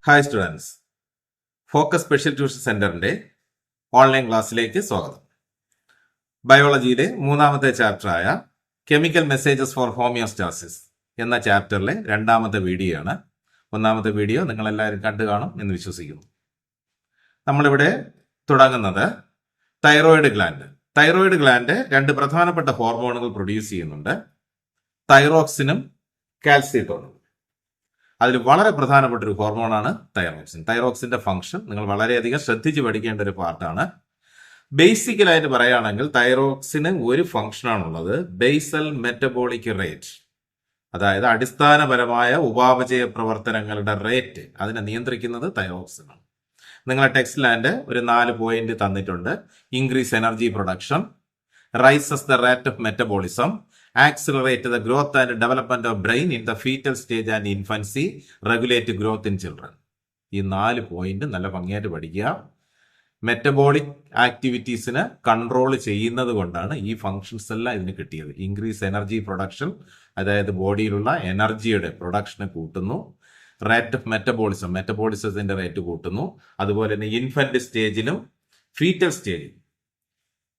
Hi students, focus special tuition സെന്ററിന്റെ online ക്ലാസ്സിലേക്ക് സ്വാഗതം. ബയോളജിയിലെ മൂന്നാമത്തെ ചാപ്റ്ററായ കെമിക്കൽ മെസ്സേജസ് ഫോർ ഹോമിയോസ്റ്റാസിസ് എന്ന ചാപ്റ്ററിലെ രണ്ടാമത്തെ വീഡിയോ ആണ്. ഒന്നാമത്തെ വീഡിയോ നിങ്ങളെല്ലാവരും കണ്ടു കാണും എന്ന് വിശ്വസിക്കുന്നു. നമ്മളിവിടെ തുടങ്ങുന്നത് തൈറോയിഡ് ഗ്ലാൻഡ്. തൈറോയിഡ് ഗ്ലാൻഡ് രണ്ട് പ്രധാനപ്പെട്ട ഹോർമോണുകൾ പ്രൊഡ്യൂസ് ചെയ്യുന്നുണ്ട്, തൈറോക്സിനും കാൽസിട്ടോണും. അതിൽ വളരെ പ്രധാനപ്പെട്ട ഒരു ഹോർമോണാണ് തൈറോക്സിൻ. തൈറോക്സിന്റെ ഫംഗ്ഷൻ നിങ്ങൾ വളരെയധികം ശ്രദ്ധിച്ച് പഠിക്കേണ്ട ഒരു പാർട്ടാണ്. ബേസിക്കലായിട്ട് പറയുകയാണെങ്കിൽ തൈറോക്സിന് ഒരു ഫംഗ്ഷനാണുള്ളത്, ബേസൽ മെറ്റബോളിക് റേറ്റ്. അതായത് അടിസ്ഥാനപരമായ ഉപാപചയ പ്രവർത്തനങ്ങളുടെ റേറ്റ് അതിനെ നിയന്ത്രിക്കുന്നത് തൈറോക്സിനാണ്. നിങ്ങളെ ടെക്സ്റ്റ് ഒരു 4 പോയിന്റ് തന്നിട്ടുണ്ട്. Increase energy production, rises the rate of metabolism, accelerate the growth and development of brain in the fetal stage and infancy, regulate growth in children. ഈ 4 പോയിന്റ് നല്ല ഭംഗിയായിട്ട് പഠിക്കുക. മെറ്റബോളിക് ആക്ടിവിറ്റീസിനെ കൺട്രോൾ ചെയ്യുന്നത് കൊണ്ടാണ് ഈ ഫങ്ഷൻസ് എല്ലാം ഇതിന് കിട്ടിയത്. ഇൻക്രീസ് എനർജി പ്രൊഡക്ഷൻ, അതായത് ബോഡിയിലുള്ള എനർജിയുടെ പ്രൊഡക്ഷനെ കൂട്ടുന്നു. റേറ്റ് ഓഫ് മെറ്റബോളിസം, മെറ്റബോളിസത്തിന്റെ റേറ്റ് കൂട്ടുന്നു. അതുപോലെ തന്നെ ഇൻഫന്റ് സ്റ്റേജിലും ഫീറ്റൽ സ്റ്റേജിലും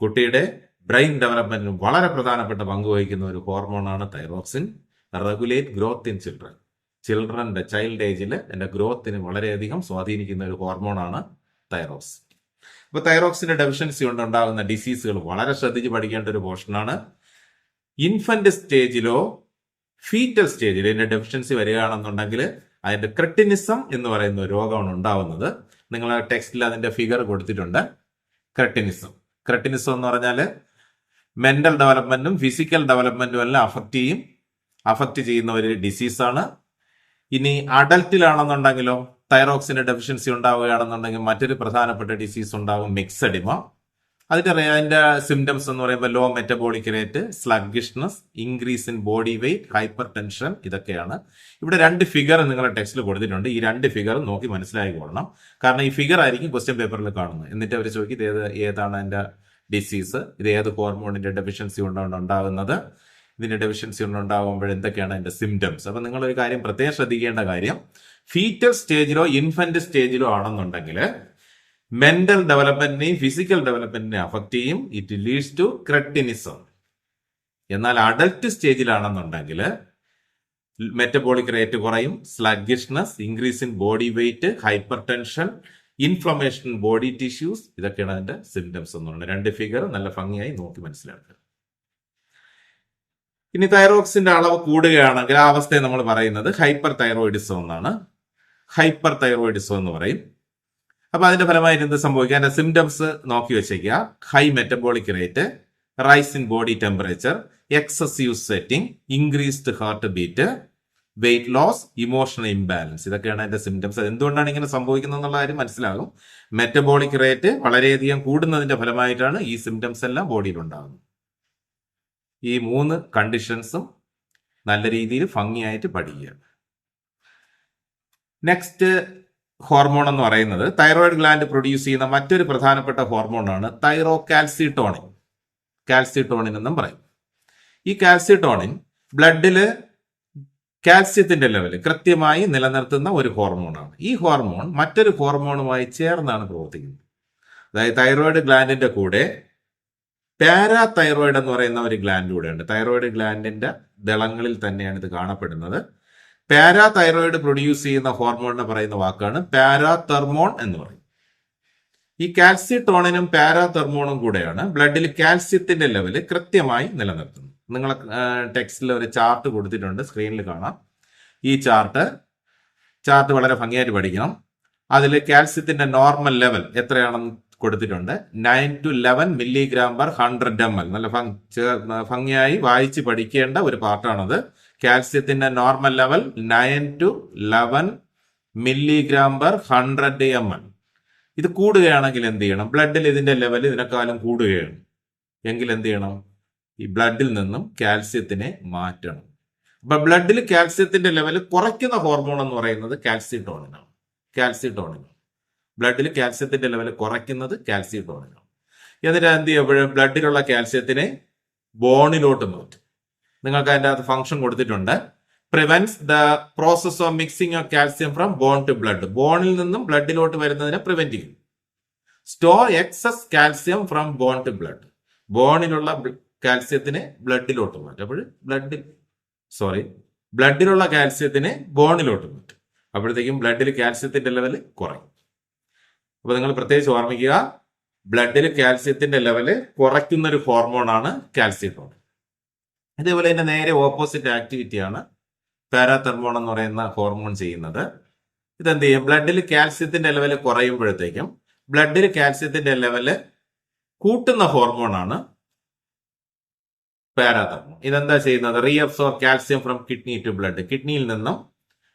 കുട്ടിയുടെ ബ്രെയിൻ ഡെവലപ്മെന്റിനും വളരെ പ്രധാനപ്പെട്ട പങ്ക് വഹിക്കുന്ന ഒരു ഹോർമോണാണ് thyroxine. Regulate growth in children. ചിൽഡ്രന്റെ ചൈൽഡ് ഏജിൽ എന്റെ ഗ്രോത്തിന് വളരെയധികം സ്വാധീനിക്കുന്ന ഒരു ഹോർമോണാണ് തൈറോക്സിൻ. അപ്പൊ തൈറോക്സിന്റെ ഡെഫിഷ്യൻസി കൊണ്ടുണ്ടാകുന്ന ഡിസീസുകൾ വളരെ ശ്രദ്ധിച്ച് പഠിക്കേണ്ട ഒരു പോർഷനാണ്. ഇൻഫന്റ് സ്റ്റേജിലോ ഫീറ്റൽ സ്റ്റേജിലോ ഇതിന്റെ ഡെഫിഷ്യൻസി വരികയാണെന്നുണ്ടെങ്കിൽ അതിന്റെ ക്രെട്ടിനിസം എന്ന് പറയുന്ന ഒരു രോഗമാണ് ഉണ്ടാവുന്നത്. നിങ്ങളെ ടെക്സ്റ്റിൽ അതിന്റെ ഫിഗർ കൊടുത്തിട്ടുണ്ട്. ക്രെട്ടിനിസം എന്ന് പറഞ്ഞാൽ മെന്റൽ ഡെവലപ്മെന്റും ഫിസിക്കൽ ഡെവലപ്മെന്റും എല്ലാം അഫക്റ്റ് ചെയ്യുന്ന ഒരു ഡിസീസാണ്. ഇനി അഡൽട്ടിലാണെന്നുണ്ടെങ്കിലോ തൈറോക്സിന്റെ ഡെഫിഷ്യൻസി ഉണ്ടാവുകയാണെന്നുണ്ടെങ്കിൽ മറ്റൊരു പ്രധാനപ്പെട്ട ഡിസീസ് ഉണ്ടാകും, മിക്സഡിമ. അതിന്റെ സിംറ്റംസ് എന്ന് പറയുമ്പോൾ low metabolic rate, sluggishness, increase in body weight, hypertension, ഇതൊക്കെയാണ്. ഇവിടെ 2 ഫിഗർ നിങ്ങളുടെ ടെക്സ്റ്റിൽ കൊടുത്തിട്ടുണ്ട്. ഈ 2 ഫിഗർ നോക്കി മനസ്സിലാക്കിക്കൊള്ളണം. കാരണം ഈ ഫിഗർ ആയിരിക്കും ക്വസ്റ്റ്യൻ പേപ്പറിൽ കാണുന്നത്. എന്നിട്ട് അവർ ചോദിക്കും ഇത് ഏതാണ് അതിന്റെ ഡിസീസ്, ഇത് ഏത് ഹോർമോണിന്റെ ഡെഫിഷ്യൻസി കൊണ്ടാണ് ഉണ്ടാകുന്നത്, ഇതിന്റെ ഡെഫിഷ്യൻസി കൊണ്ടുണ്ടാകുമ്പോൾ എന്തൊക്കെയാണ് അതിന്റെ സിംറ്റംസ്. അപ്പൊ നിങ്ങളൊരു കാര്യം പ്രത്യേകം ശ്രദ്ധിക്കേണ്ട കാര്യം, ഫീറ്റൽ സ്റ്റേജിലോ ഇൻഫന്റ് സ്റ്റേജിലോ ആണെന്നുണ്ടെങ്കിൽ മെന്റൽ ഡെവലപ്മെന്റിനെയും ഫിസിക്കൽ ഡെവലപ്മെന്റിനെയും അഫക്ട് ചെയ്യും. It leads to cretinism. എന്നാൽ അഡൽട്ട് സ്റ്റേജിലാണെന്നുണ്ടെങ്കിൽ മെറ്റബോളിക് റേറ്റ് കുറയും, sluggishness, increase in body weight, hypertension, inflammation body tissues, ഇതൊക്കെയാണ് അതിന്റെ സിംറ്റംസ് എന്ന് പറയുന്നത്. 2 ഫിഗർ നല്ല ഭംഗിയായി നോക്കി മനസ്സിലാക്കുക. ഇനി തൈറോക്സിന്റെ അളവ് കൂടുകയാണെങ്കിൽ ആ അവസ്ഥയെ നമ്മൾ പറയുന്നത് ഹൈപ്പർ തൈറോയിഡിസം എന്നാണ്. ഹൈപ്പർ തൈറോയിഡിസം എന്ന് പറയും. അപ്പൊ അതിന്റെ ഫലമായിട്ട് എന്ത് സംഭവിക്കുക? അതിന്റെ സിംറ്റംസ് നോക്കി വെച്ചേക്കുക. High metabolic rate, rise in body temperature, excessive sweating, increased heart beat, weight loss, emotional imbalance, ഇതൊക്കെയാണ് അതിന്റെ സിംറ്റംസ്. എന്തുകൊണ്ടാണ് ഇങ്ങനെ സംഭവിക്കുന്നത് എന്നുള്ള കാര്യം മനസ്സിലാകും. മെറ്റബോളിക് റേറ്റ് വളരെയധികം കൂടുന്നതിന്റെ ഫലമായിട്ടാണ് ഈ സിംറ്റംസ് എല്ലാം ബോഡിയിൽ ഉണ്ടാകുന്നത്. ഈ 3 കണ്ടീഷൻസും നല്ല രീതിയിൽ ഭംഗിയായിട്ട് പഠിക്കുക. നെക്സ്റ്റ് ഹോർമോൺ എന്ന് പറയുന്നത് തൈറോയിഡ് ഗ്ലാൻഡ് പ്രൊഡ്യൂസ് ചെയ്യുന്ന മറ്റൊരു പ്രധാനപ്പെട്ട ഹോർമോണാണ് തൈറോകാൽസിട്ടോണിൻ. കാൽസിട്ടോണിൻ എന്നും പറയും. ഈ കാൽസിട്ടോണിൻ ബ്ലഡില് കാൽസ്യത്തിന്റെ ലെവൽ കൃത്യമായി നിലനിർത്തുന്ന ഒരു ഹോർമോണാണ്. ഈ ഹോർമോൺ മറ്റൊരു ഹോർമോണുമായി ചേർന്നാണ് പ്രവർത്തിക്കുന്നത്. അതായത് തൈറോയിഡ് ഗ്ലാൻഡിന്റെ കൂടെ പാരാതൈറോയിഡ് എന്ന് പറയുന്ന ഒരു ഗ്ലാൻഡ് കൂടെ ഉണ്ട്. തൈറോയിഡ് ഗ്ലാൻഡിന്റെ ദളങ്ങളിൽ തന്നെയാണ് ഇത് കാണപ്പെടുന്നത്. പാരാതൈറോയിഡ് പ്രൊഡ്യൂസ് ചെയ്യുന്ന ഹോർമോണിനെ പറയുന്ന വാക്കാണ് പാരാതെർമോൺ എന്ന് പറയും. ഈ കാൽസിട്ടോണിനും പാരാതെർമോണും കൂടെയാണ് ബ്ലഡിൽ കാൽസ്യത്തിന്റെ ലെവൽ കൃത്യമായി നിലനിർത്തുന്നത്. നിങ്ങളെ ടെക്സ്റ്റിൽ ഒരു ചാർട്ട് കൊടുത്തിട്ടുണ്ട്, സ്ക്രീനിൽ കാണാം. ഈ ചാർട്ട് വളരെ ഭംഗിയായിട്ട് പഠിക്കണം. അതിൽ കാൽസ്യത്തിന്റെ നോർമൽ ലെവൽ എത്രയാണെന്ന് കൊടുത്തിട്ടുണ്ട്. 9 to 11 മില്ലിഗ്രാം പെർ 100 ml. നല്ല ഭംഗിയായി വായിച്ച് പഠിക്കേണ്ട ഒരു പാർട്ടാണത്. കാൽസ്യത്തിന്റെ normal level 9 to 11 milligram per 100 ml. ഇത് കൂടുകയാണെങ്കിൽ എന്ത് ചെയ്യണം? ബ്ലഡിൽ ഇതിന്റെ ലെവൽ ഇതിനേക്കാളും കൂടുകയാണ് എങ്കിൽ എന്ത് ചെയ്യണം? ഈ ബ്ലഡിൽ നിന്നും കാൽസ്യത്തിനെ മാറ്റണം. അപ്പൊ ബ്ലഡിൽ കാൽസ്യത്തിന്റെ ലെവൽ കുറയ്ക്കുന്ന ഹോർമോൺ എന്ന് പറയുന്നത് കാൽസിട്ടോണിനാണ്. ബ്ലഡിൽ കാൽസ്യത്തിന്റെ ലെവൽ കുറയ്ക്കുന്നത് കാൽസിട്ടോണിനാണ്. എന്നിട്ട് എന്ത് ചെയ്യുമ്പോഴും ബ്ലഡിലുള്ള കാൽസ്യത്തിനെ ബോണിലോട്ട് മാറ്റും. നിങ്ങൾക്ക് അതിൻ്റെ അകത്ത് ഫംഗ്ഷൻ കൊടുത്തിട്ടുണ്ട്. Prevents the process of mixing of calcium from bone to blood. ബോണിൽ നിന്നും ബ്ലഡിലോട്ട് വരുന്നതിനെ പ്രിവെന്റ് ചെയ്യും. Store excess calcium from bone to blood. ബോണിലുള്ള കാൽസ്യത്തിനെ ബ്ലഡിലോട്ട് മാറ്റും. അപ്പോൾ ബ്ലഡിലുള്ള കാൽസ്യത്തിനെ ബോണിലോട്ട് മാറ്റും. അപ്പോഴത്തേക്കും ബ്ലഡിൽ കാൽസ്യത്തിന്റെ ലെവൽ കുറയും. അപ്പൊ നിങ്ങൾ പ്രത്യേകിച്ച് ഓർമ്മിക്കുക, ബ്ലഡിൽ കാൽസ്യത്തിന്റെ ലെവല് കുറയ്ക്കുന്ന ഒരു ഹോർമോണാണ് കാൽസ്യറ്റോൺ. ഇതേപോലെ തന്നെ നേരെ ഓപ്പോസിറ്റ് ആക്ടിവിറ്റിയാണ് പാരാതെർമോൺ എന്ന് പറയുന്ന ഹോർമോൺ ചെയ്യുന്നത്. ഇതെന്ത് ചെയ്യും? ബ്ലഡിൽ കാൽസ്യത്തിന്റെ ലെവല് കുറയുമ്പോഴത്തേക്കും ബ്ലഡിൽ കാൽസ്യത്തിന്റെ ലെവല് കൂട്ടുന്ന ഹോർമോണാണ് പാരാതെർമോൺ. ഇതെന്താ ചെയ്യുന്നത്? Reabsorb calcium from kidney to blood. കിഡ്നിയിൽ നിന്നും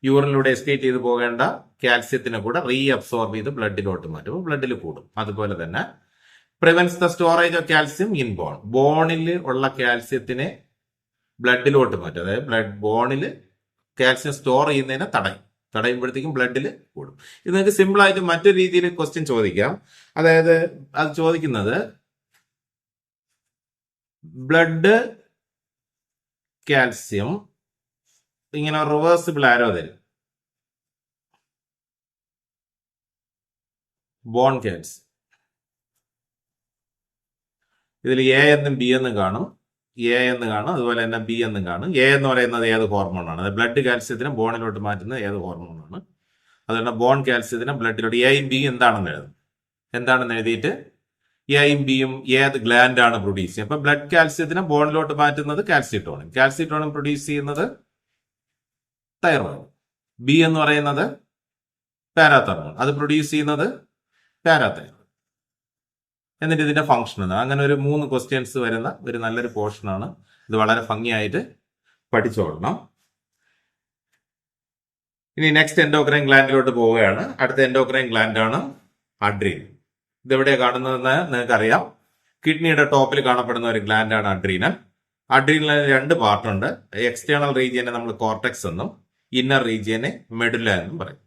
യൂറിനിലൂടെ എസ്കേറ്റ് ചെയ്ത് പോകേണ്ട കാൽസ്യത്തിനെ കൂടെ റീഅബ്സോർബ് ചെയ്ത് ബ്ലഡിലോട്ട് മാറ്റും. ബ്ലഡിൽ കൂടും. അതുപോലെ തന്നെ prevents the storage of calcium in bone. ബോണിൽ ഉള്ള കാൽസ്യത്തിനെ ബ്ലഡിലോട്ട് മാറ്റും. അതായത് ബോണിൽ കാൽസ്യം സ്റ്റോർ ചെയ്യുന്നതിനെ തടയുമ്പോഴത്തേക്കും ബ്ലഡിൽ കൂടും. ഇത് നിങ്ങൾക്ക് സിമ്പിൾ ആയിട്ട് മറ്റൊരു രീതിയിൽ ക്വസ്റ്റ്യൻ ചോദിക്കാം. അതായത് അത് ചോദിക്കുന്നത് ബ്ലഡ് കാൽസ്യം ഇങ്ങനെ റിവേഴ്സിബിൾ ആരോ തരും. ബോൺ കാൽസ്യം ഇതിൽ എ എന്നും ബി എന്നും കാണും, എ എന്ന് കാണും, അതുപോലെ തന്നെ ബി എന്നും കാണും. എ എന്ന് പറയുന്നത് ഏത് ഹോർമോണാണ്? അത് ബ്ലഡ് കാൽസ്യത്തിനെ ബോണിലോട്ട് മാറ്റുന്നത് ഏത് ഹോർമോണാണ്? അതുകൊണ്ട് ബോൺ കാൽസ്യത്തിനെ ബ്ലഡിലോട്ട്. എയും ബി എന്താണെന്ന് എഴുതിയിട്ട് എയും ബിയും ഏത് ഗ്ലാൻഡ് ആണ് പ്രൊഡ്യൂസ് ചെയ്യുന്നത്? അപ്പൊ ബ്ലഡ് കാൽസ്യത്തിനെ ബോണിലോട്ട് മാറ്റുന്നത് കാൽസ്യറ്റോണിൻ. കാൽസ്യറ്റോണിൻ പ്രൊഡ്യൂസ് ചെയ്യുന്നത് തൈറോയിഡ്. ബി എന്ന് പറയുന്നത് പാരാതെർമോൺ, അത് പ്രൊഡ്യൂസ് ചെയ്യുന്നത് പാരാതൈറോയിഡ്. എന്നിട്ട് ഇതിന്റെ ഫംഗ്ഷൻ ആണ്. അങ്ങനെ ഒരു 3 ക്വസ്റ്റ്യൻസ് വരുന്ന ഒരു നല്ലൊരു പോർഷനാണ് ഇത്. വളരെ ഭംഗിയായിട്ട് പഠിച്ചോളണം. ഇനി നെക്സ്റ്റ് എൻഡോക്രൈൻ ഗ്ലാൻഡിലോട്ട് പോവുകയാണ്. അടുത്ത എൻഡോക്രൈൻ ഗ്ലാൻഡ് ആണ് അഡ്രീനൽ. ഇതെവിടെയാണ് കാണുന്നതെന്ന് നിങ്ങൾക്കറിയാം. കിഡ്നിയുടെ ടോപ്പിൽ കാണപ്പെടുന്ന ഒരു ഗ്ലാൻഡാണ് അഡ്രീനൽ. അഡ്രീനലിന് 2 പാർട്ടുണ്ട്. എക്സ്റ്റേണൽ റീജിയനെ നമ്മൾ കോർട്ടെക്സ് എന്നും ഇന്നർ റീജിയനെ മെഡുല എന്നും പറയും.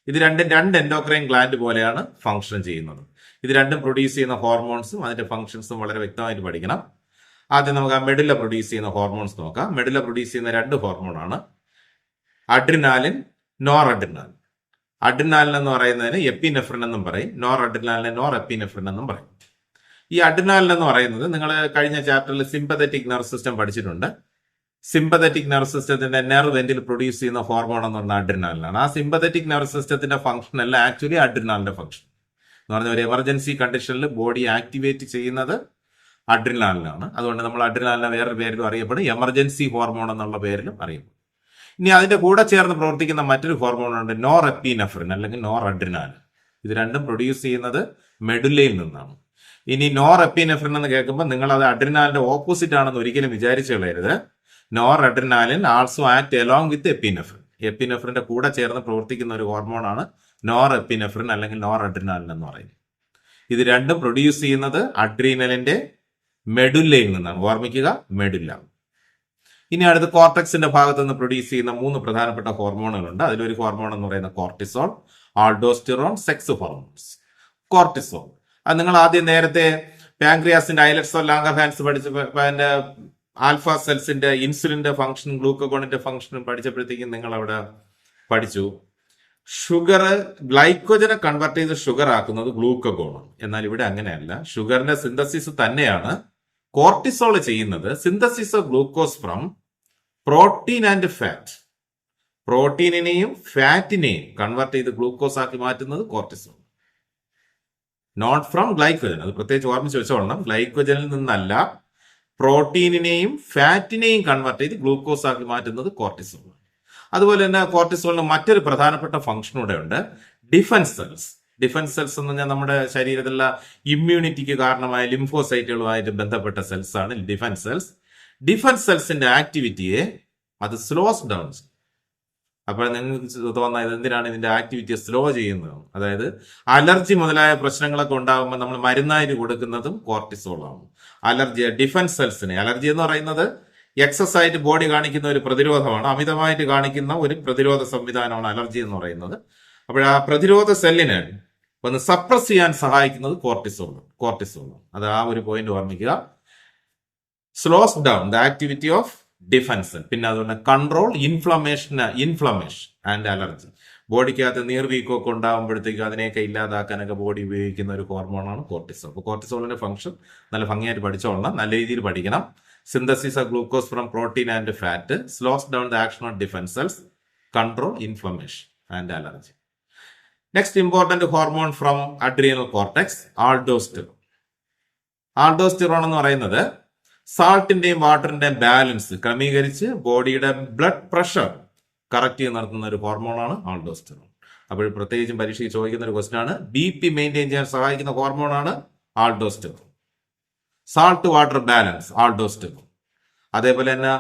ഇത് രണ്ട് എൻഡോക്രൈൻ ഗ്ലാൻഡ് പോലെയാണ് ഫംഗ്ഷൻ ചെയ്യുന്നത്. ഇത് രണ്ടും പ്രൊഡ്യൂസ് ചെയ്യുന്ന ഹോർമോൺസും അതിന്റെ ഫംഗ്ഷൻസും വളരെ വ്യക്തമായിട്ട് പഠിക്കണം. ആദ്യം നമുക്ക് ആ മെഡുല പ്രൊഡ്യൂസ് ചെയ്യുന്ന ഹോർമോൺസ് നോക്കാം. മെഡുല പ്രൊഡ്യൂസ് ചെയ്യുന്ന 2 ഹോർമോണാണ് അഡ്രിനാലിൻ, നോർ അഡ്രിനാലിൻ. അഡ്രിനാലിൻ എന്ന് പറയുന്നതിന് എപ്പിനെഫ്രിൻ എന്നും പറയും, നോർ അഡ്രിനാലിനെ നോർ എപ്പിനെഫ്രിൻ എന്നും പറയും. ഈ അഡ്രിനാലിൻ എന്ന് പറയുന്നത് നിങ്ങൾ കഴിഞ്ഞ ചാപ്റ്ററിൽ സിമ്പതറ്റിക് നെർവ് സിസ്റ്റം പഠിച്ചിട്ടുണ്ട്. സിമ്പതറ്റിക് നെർവ് സിസ്റ്റത്തിന്റെ നെർവ് എൻഡിൽ പ്രൊഡ്യൂസ് ചെയ്യുന്ന ഹോർമോൺ എന്ന് പറഞ്ഞാൽ അഡ്രിനാലിനാണ്. ആ സിമ്പതറ്റിക് നെർവ് സിസ്റ്റത്തിന്റെ ഫംഗ്ഷൻ അല്ല ആക്ച്വലി അഡ്രിനാലിന്റെ ഫംഗ്ഷൻ എന്ന് പറഞ്ഞ ഒരു എമർജൻസി കണ്ടീഷനിൽ ബോഡി ആക്ടിവേറ്റ് ചെയ്യുന്നത് അഡ്രിനാലിനാണ്. അതുകൊണ്ട് നമ്മൾ അഡ്രിനാലിനെ വേറൊരു പേരിലും അറിയപ്പെടും, എമർജൻസി ഹോർമോൺ എന്നുള്ള പേരിലും അറിയപ്പെടും. ഇനി അതിന്റെ കൂടെ ചേർന്ന് പ്രവർത്തിക്കുന്ന മറ്റൊരു ഹോർമോണുണ്ട്, നോർ എപ്പിനെഫ്രിൻ അല്ലെങ്കിൽ നോർ അഡ്രിനാലിൻ. ഇത് രണ്ടും പ്രൊഡ്യൂസ് ചെയ്യുന്നത് മെഡുലയിൽ നിന്നാണ്. ഇനി നോർ എപ്പിനെഫ്രിൻ എന്ന് കേൾക്കുമ്പോൾ നിങ്ങൾ അത് അഡ്രിനാലിന്റെ ഓപ്പോസിറ്റ് ആണെന്ന് ഒരിക്കലും വിചാരിച്ചു കളയരുത്. Noradrenaline also act along with epinephrine. എപ്പിനെഫ്രിന്റെ കൂടെ ചേർന്ന് പ്രവർത്തിക്കുന്ന ഒരു ഹോർമോണാണ് നോർ എപ്പിനെഫ്രിൻ അല്ലെങ്കിൽ നോർ അഡ്രിനാലിൻ എന്ന് പറയുന്നത്. ഇത് രണ്ടും പ്രൊഡ്യൂസ് ചെയ്യുന്നത് അഡ്രീനലിന്റെ മെഡുല്ലയിൽ നിന്നാണ്. ഓർമ്മിക്കുക, മെഡുല്ല. ഇനി അടുത്ത് കോർട്ടക്സിന്റെ ഭാഗത്ത് നിന്ന് പ്രൊഡ്യൂസ് ചെയ്യുന്ന 3 പ്രധാനപ്പെട്ട ഹോർമോണുകളുണ്ട്. അതിലൊരു ഹോർമോൺ എന്ന് പറയുന്ന cortisol, aldosterone, sex hormones. Cortisol അത് നിങ്ങൾ ആദ്യം നേരത്തെ പാൻക്രിയാസിന്റെ ഐലറ്റ്സ് ഓഫ് ലാംഗർഹാൻസ് അതിന്റെ ആൽഫ സെൽസിന്റെ ഇൻസുലിന്റെ ഫംഗ്ഷനും ഗ്ലൂക്കോഗോണിന്റെ ഫംഗ്ഷനും പഠിച്ചപ്പോഴത്തേക്കും നിങ്ങൾ അവിടെ പഠിച്ചു ഷുഗർ ഗ്ലൈക്കോജനെ കൺവെർട്ട് ചെയ്ത് ഷുഗർ ആക്കുന്നത് ഗ്ലൂക്കോഗോണാണ്. എന്നാൽ ഇവിടെ അങ്ങനെയല്ല. ഷുഗറിന്റെ സിന്തസിസ് തന്നെയാണ് കോർട്ടിസോൾ ചെയ്യുന്നത്. Synthesis of glucose from protein and fat. പ്രോട്ടീനിനെയും ഫാറ്റിനെയും കൺവെർട്ട് ചെയ്ത് ഗ്ലൂക്കോസ് ആക്കി മാറ്റുന്നത് കോർട്ടിസോൾ, നോട്ട് ഫ്രം ഗ്ലൈക്കോജൻ. അത് പ്രത്യേകിച്ച് ഓർമ്മിച്ച് വെച്ചോളണം. ഗ്ലൈക്കോജനിൽ നിന്നല്ല, പ്രോട്ടീനിനെയും ഫാറ്റിനെയും കൺവെർട്ട് ചെയ്ത് ഗ്ലൂക്കോസ് ആക്കി മാറ്റുന്നത് കോർട്ടിസോൾ. അതുപോലെ തന്നെ കോർട്ടിസോളിന് മറ്റൊരു പ്രധാനപ്പെട്ട ഫംഗ്ഷൻ കൂടെ ഉണ്ട്, ഡിഫൻസ് സെൽസ്. ഡിഫൻസ് സെൽസ് എന്ന് പറഞ്ഞാൽ നമ്മുടെ ശരീരത്തിലുള്ള ഇമ്മ്യൂണിറ്റിക്ക് കാരണമായ ലിംഫോസൈറ്റുകളുമായിട്ട് ബന്ധപ്പെട്ട സെൽസ് ആണ് ഡിഫൻസ് സെൽസ്. ഡിഫൻസ് സെൽസിന്റെ ആക്ടിവിറ്റിയെ അത് സ്ലോസ് ഡൗൺ ചെയ്യും. അപ്പോൾ നിങ്ങൾക്ക് തോന്നുന്നത് എന്തിനാണ് ഇതിന്റെ ആക്ടിവിറ്റിയെ സ്ലോ ചെയ്യുന്നത്? അതായത് അലർജി മുതലായ പ്രശ്നങ്ങളൊക്കെ ഉണ്ടാകുമ്പോൾ നമ്മൾ മരുന്നായിട്ട് കൊടുക്കുന്നതും കോർട്ടിസോളാണ്. അലർജി ഡിഫൻസ് സെൽസിനെ, അലർജി എന്ന് പറയുന്നത് എക്സസ് ആയിട്ട് ബോഡി കാണിക്കുന്ന ഒരു പ്രതിരോധമാണ്, അമിതമായിട്ട് കാണിക്കുന്ന ഒരു പ്രതിരോധ സംവിധാനമാണ് അലർജി എന്ന് പറയുന്നത്. അപ്പോൾ ആ പ്രതിരോധ സെല്ലിനെ ഒന്ന് സപ്രസ് ചെയ്യാൻ സഹായിക്കുന്നത് കോർട്ടിസോൾ. അത് ആ ഒരു പോയിന്റ് ഓർമ്മിക്കുക. Slows down the activity of defence, പിന്നെ അതുപോലെ കൺട്രോൾ ഇൻഫ്ലമേഷൻ ആൻഡ് അലർജി. ബോഡിക്കകത്ത് നീർവീക്കമൊക്കെ ഉണ്ടാകുമ്പോഴത്തേക്കും അതിനെയൊക്കെ ഇല്ലാതാക്കാനൊക്കെ ബോഡി ഉപയോഗിക്കുന്ന ഒരു ഹോർമോണാണ് കോർട്ടിസോൾ. അപ്പോൾ കോർട്ടിസോളിന്റെ ഫംഗ്ഷൻ നല്ല ഭംഗിയായിട്ട് പഠിച്ചോളണം, നല്ല രീതിയിൽ പഠിക്കണം. Synthesis of glucose from protein and fat slows down the action of defence cells, control inflammation and allergy. Next important hormone from adrenal cortex, aldosterone. Aldosterone എന്ന് പറയുന്നത് സാൾട്ടിന്റെയും വാട്ടറിന്റെയും ബാലൻസ് ക്രമീകരിച്ച് ബോഡിയുടെ ബ്ലഡ് പ്രഷർ കറക്റ്റ് ചെയ്ത് നടത്തുന്ന ഒരു ഹോർമോണാണ് ആൾഡോസ്റ്റെറോൺ. അപ്പോൾ പ്രത്യേകിച്ചും പരീക്ഷയ്ക്ക് ചോദിക്കുന്ന ഒരു ക്വസ്റ്റൻ ആണ്, BP മെയിൻറ്റെയിൻ ചെയ്യാൻ സഹായിക്കുന്ന ഹോർമോണാണ് aldosterone. Salt water balance aldosterone. അതേപോലെ തന്നെ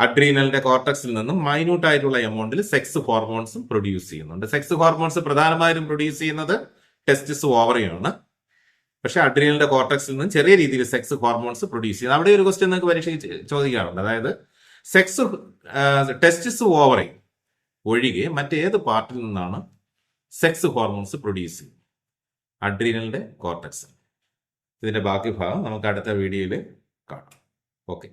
അഡ്രീനലിന്റെ കോർട്ടക്സിൽ നിന്നും മൈന്യൂട്ട് ആയിട്ടുള്ള എമൗണ്ടിൽ സെക്സ് ഹോർമോൺസും പ്രൊഡ്യൂസ് ചെയ്യുന്നുണ്ട്. സെക്സ് ഹോർമോൺസ് പ്രധാനമായും പ്രൊഡ്യൂസ് ചെയ്യുന്നത് ടെസ്റ്റിസ് ഓവറിയാണ്. പക്ഷെ അഡ്രീനലിന്റെ കോർട്ടക്സിൽ നിന്നും ചെറിയ രീതിയിൽ സെക്സ് ഹോർമോൺസ് പ്രൊഡ്യൂസ് ചെയ്യുന്നത്. അവിടെ ഒരു ക്വസ്റ്റ്യൻ നിങ്ങൾക്ക് പരീക്ഷയ്ക്ക് ചോദിക്കാറുണ്ട്. അതായത് ടെസ്റ്റിസ് ഓവറി ഒഴികെ മറ്റേത് പാർട്ടിൽ നിന്നാണ് സെക്സ് ഹോർമോൺസ് പ്രൊഡ്യൂസ് ചെയ്യുന്നത്? അഡ്രീനലിന്റെ കോർട്ടക്സ്. ഇതിന്റെ ബാക്കി ഭാഗം നമുക്ക് അടുത്ത വീഡിയോയിൽ കാണാം. ഓക്കെ.